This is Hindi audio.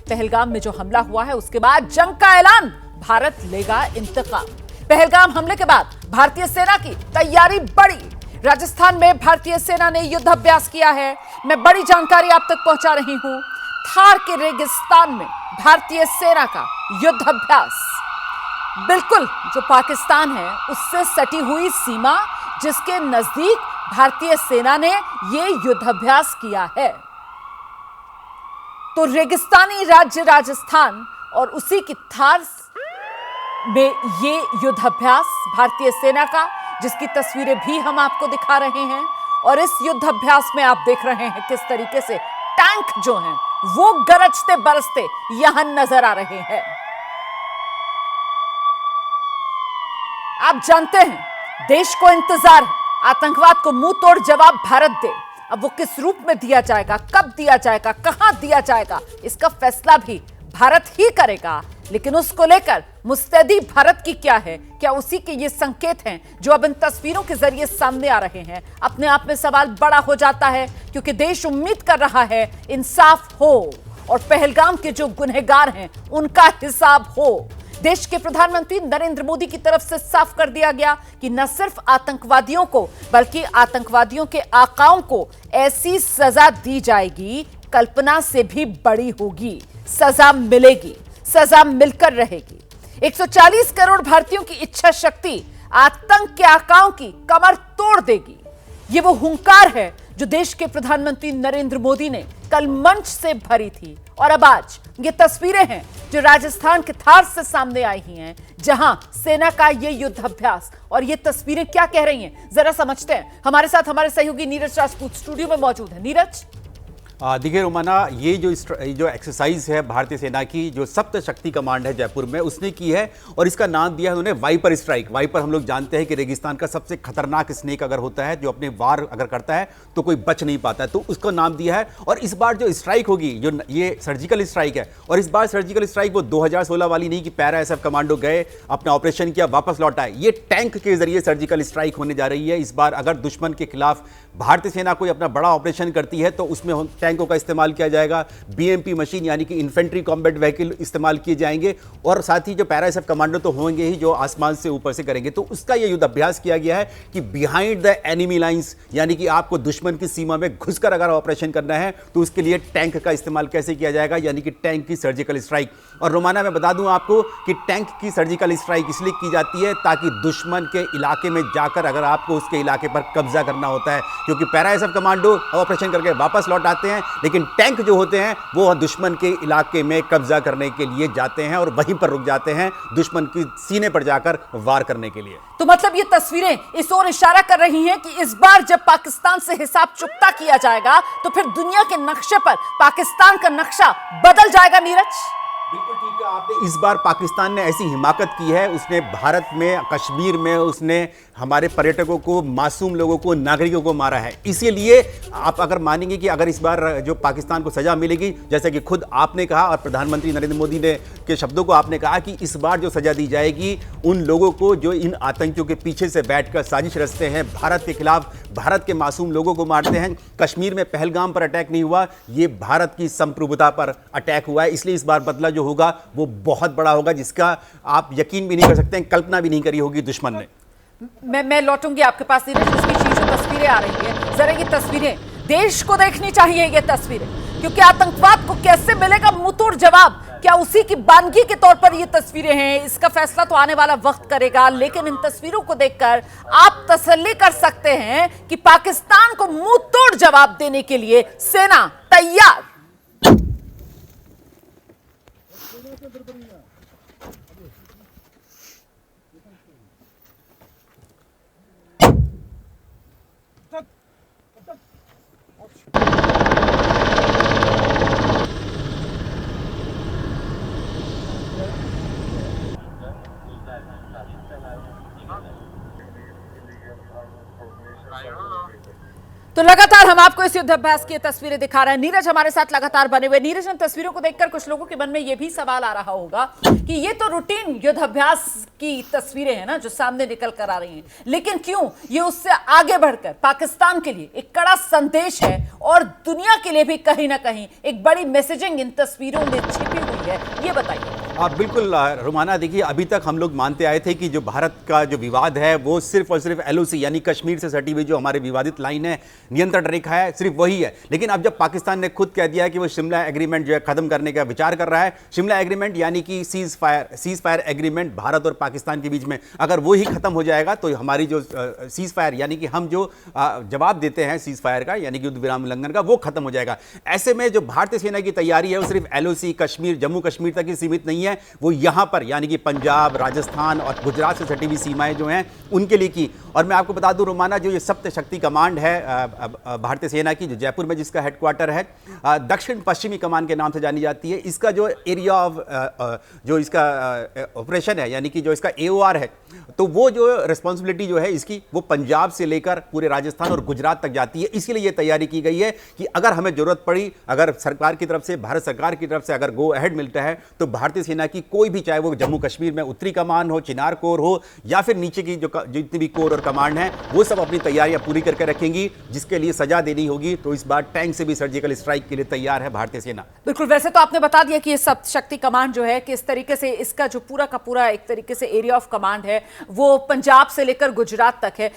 पहलगाम में जो हमला हुआ है उसके बाद जंग का ऐलान, भारत लेगा इंतकाम। पहलगाम हमले के बाद भारतीय सेना की तैयारी बढ़ी। राजस्थान में भारतीय सेना ने युद्धाभ्यास किया है। मैं बड़ी जानकारी आप तक पहुंचा रही हूं। थार के रेगिस्तान में भारतीय सेना का युद्धाभ्यास, बिल्कुल जो पाकिस्तान है उससे सटी हुई सीमा, जिसके नजदीक भारतीय सेना ने यह युद्धाभ्यास किया है। तो रेगिस्तानी राज्य राजस्थान और उसी की थार में ये युद्धाभ्यास भारतीय सेना का, जिसकी तस्वीरें भी हम आपको दिखा रहे हैं। और इस युद्धाभ्यास में आप देख रहे हैं किस तरीके से टैंक जो हैं वो गरजते बरसते यहां नजर आ रहे हैं। आप जानते हैं देश को इंतजार है आतंकवाद को मुंह तोड़ जवाब भारत दे। अब वो किस रूप में दिया जाएगा, कब दिया जाएगा, कहां दिया जाएगा, इसका फैसला भी भारत ही करेगा। लेकिन उसको लेकर मुस्तैदी भारत की क्या है? क्या उसी के ये संकेत हैं जो अब इन तस्वीरों के जरिए सामने आ रहे हैं? अपने आप में सवाल बड़ा हो जाता है, क्योंकि देश उम्मीद कर रहा है इंसाफ हो और पहलगाम के जो गुनहगार हैं उनका हिसाब हो। देश के प्रधानमंत्री नरेंद्र मोदी की तरफ से साफ कर दिया गया कि न सिर्फ आतंकवादियों को बल्कि आतंकवादियों के आकाओं को ऐसी सजा दी जाएगी, कल्पना से भी बड़ी होगी। सजा मिलेगी, सजा मिलकर रहेगी। 140 करोड़ भारतीयों की इच्छा शक्ति आतंक के आकाओं की कमर तोड़ देगी। ये वो हुंकार है जो देश के प्रधानमंत्री नरेंद्र मोदी ने कल मंच से भरी थी। और अब आज ये तस्वीरें हैं जो राजस्थान के थार से सामने आई हैं, जहां सेना का ये युद्धाभ्यास। और ये तस्वीरें क्या कह रही हैं जरा समझते हैं। हमारे साथ हमारे सहयोगी नीरज राजपूत स्टूडियो में मौजूद है। नीरज, देखिए रोमाना, ये जो एक्सरसाइज है भारतीय सेना की, जो सप्त शक्ति कमांड है जयपुर में, उसने की है और इसका नाम दिया है उन्होंने वाइपर स्ट्राइक। वाइपर हम लोग जानते हैं कि रेगिस्तान का सबसे खतरनाक स्नेक अगर होता है, जो अपने वार अगर करता है तो कोई बच नहीं पाता है, तो उसका नाम दिया है। और इस बार जो स्ट्राइक होगी, जो ये सर्जिकल स्ट्राइक है, और इस बार सर्जिकल स्ट्राइक वो 2016 वाली नहीं कि पैरा एसएफ कमांडो गए, अपना ऑपरेशन किया, वापस लौट आए। ये टैंक के जरिए सर्जिकल स्ट्राइक होने जा रही है। इस बार अगर दुश्मन के खिलाफ भारतीय सेना कोई अपना बड़ा ऑपरेशन करती है तो उसमें टैंकों का इस्तेमाल किया जाएगा, बीएमपी मशीन यानी कि इन्फेंट्री कॉम्बैट व्हीकल इस्तेमाल किए जाएंगे, और साथ ही जो पैरा एसएफ कमांडो तो होंगे ही जो आसमान से ऊपर से करेंगे। तो उसका ये युद्ध अभ्यास किया गया है कि बिहाइंड द एनिमी लाइंस, यानी कि आपको दुश्मन की सीमा में घुसकर अगर ऑपरेशन करना है तो उसके लिए टैंक का इस्तेमाल कैसे किया जाएगा, यानी कि टैंक की सर्जिकल स्ट्राइक। और रोमाना, मैं बता दूं आपको कि टैंक की सर्जिकल स्ट्राइक इसलिए की जाती है ताकि दुश्मन के इलाके में जाकर अगर आपको उसके इलाके पर कब्जा करना होता है, क्योंकि पैरा एसएफ कमांडो ऑपरेशन करके वापस लौट आते हैं, लेकिन टैंक जो होते हैं वो दुश्मन के इलाके में कब्जा करने के लिए जाते हैं और वहीं पर रुक जाते हैं दुश्मन की सीने पर जाकर वार करने के लिए। तो मतलब ये तस्वीरें इस ओर इशारा कर रही हैं कि इस बार जब पाकिस्तान से हिसाब चुकता किया जाएगा तो फिर दुनिया के नक्शे पर पाकिस्तान का नक्शा बदल जाएगा। नीरज, बिल्कुल ठीक है आपने। इस बार पाकिस्तान ने ऐसी हिमाकत की है, उसने भारत में, कश्मीर में उसने हमारे पर्यटकों को, मासूम लोगों को, नागरिकों को मारा है। इसीलिए आप अगर मानेंगे कि अगर इस बार जो पाकिस्तान को सजा मिलेगी, जैसे कि खुद आपने कहा और प्रधानमंत्री नरेंद्र मोदी ने के शब्दों को आपने कहा कि इस बार जो सजा दी जाएगी उन लोगों को जो इन आतंकियों के पीछे से बैठकर साजिश रचते हैं, भारत के खिलाफ, भारत के मासूम लोगों को मारते हैं। कश्मीर में पहलगाम पर अटैक नहीं हुआ, ये भारत की संप्रभुता पर अटैक हुआ है। इसलिए इस बार बदला जो होगा वो बहुत बड़ा होगा, जिसका आप यकीन भी नहीं कर सकते हैं, कल्पना भी नहीं करी होगी दुश्मन ने। मैं लौटूंगी आपके पास नीरज। इसकी चीज तस्वीरें आ रही है, जरा ये तस्वीरें देश को देखनी चाहिए, ये तस्वीरें, क्योंकि आतंकवाद को कैसे मिलेगा मुंहतोड़ जवाब, क्या उसी की बानगी के तौर पर ये तस्वीरें हैं, इसका फैसला तो आने वाला वक्त करेगा। लेकिन इन तस्वीरों को देखकर आप तसल्ली कर सकते हैं कि पाकिस्तान को मुंहतोड़ जवाब देने के लिए सेना तैयार। तो लगातार हम आपको इस युद्धाभ्यास की तस्वीरें दिखा रहे हैं। नीरज हमारे साथ लगातार बने हुए। नीरज, इन तस्वीरों को देखकर कुछ लोगों के मन में यह भी सवाल आ रहा होगा कि ये तो रूटीन युद्धाभ्यास की तस्वीरें हैं ना जो सामने निकल कर आ रही हैं, लेकिन क्यों ये उससे आगे बढ़कर पाकिस्तान के लिए एक कड़ा संदेश है और दुनिया के लिए भी कहीं ना कहीं एक बड़ी मैसेजिंग इन तस्वीरों में छिपी हुई है, ये बताइए। बिल्कुल रुमाना, देखिए अभी तक हम लोग मानते आए थे कि जो भारत का जो विवाद है वो सिर्फ और सिर्फ एलओसी यानी कश्मीर से सटी हुई जो हमारे विवादित लाइन है, नियंत्रण रेखा है, सिर्फ वही है। लेकिन अब जब पाकिस्तान ने खुद कह दिया है कि वो शिमला एग्रीमेंट जो है खत्म करने का विचार कर रहा है, शिमला एग्रीमेंट यानी कि सीज फायर एग्रीमेंट भारत और पाकिस्तान के बीच में अगर वो ही खत्म हो जाएगा तो हमारी जो सीज फायर यानी कि हम जो जवाब देते हैं सीज फायर का यानी कि युद्ध विराम उल्लंघन का, वो खत्म हो जाएगा। ऐसे में जो भारतीय सेना की तैयारी है वो सिर्फ एलओसी कश्मीर जम्मू कश्मीर तक ही सीमित नहीं है, वो यहां पर यानी कि पंजाब, राजस्थान और गुजरात से सटी हुई सीमाएं जो हैं उनके लिए की। और मैं आपको बता दूं रुमाना, जो ये सप्त शक्ति कमांड है भारतीय सेना की, जो जयपुर में जिसका हेडक्वार्टर है, दक्षिण पश्चिमी कमान के नाम से जानी जाती है। इसका जो एरिया ऑफ जो इसका ऑपरेशन है यानी कि जो इसका एओआर है, तो वो जो रिस्पॉन्सिबिलिटी जो है इसकी वो पंजाब से लेकर पूरे राजस्थान और गुजरात तक जाती है। इसीलिए ये तैयारी की गई है कि अगर हमें जरूरत पड़ी, अगर सरकार की तरफ से, भारत सरकार की तरफ से अगर गो अहेड मिलता है तो भारतीय सेना की कोई भी, चाहे वो जम्मू कश्मीर में उत्तरी कमान हो, चिनार कोर हो या फिर नीचे की जो जितनी भी कोर और कमांड है, वो सब अपनी तैयारियां पूरी करके रखेंगी। जिसके लिए सजा देनी होगी तो इस बार टैंक से भी सर्जिकल स्ट्राइक के लिए तैयार है भारतीय सेना। बिल्कुल, वैसे तो आपने बता दिया कि ये सप्त शक्ति कमांड जो है किस तरीके से, इसका जो पूरा का पूरा एक तरीके से एरिया ऑफ कमांड है वो पंजाब से लेकर गुजरात तक है।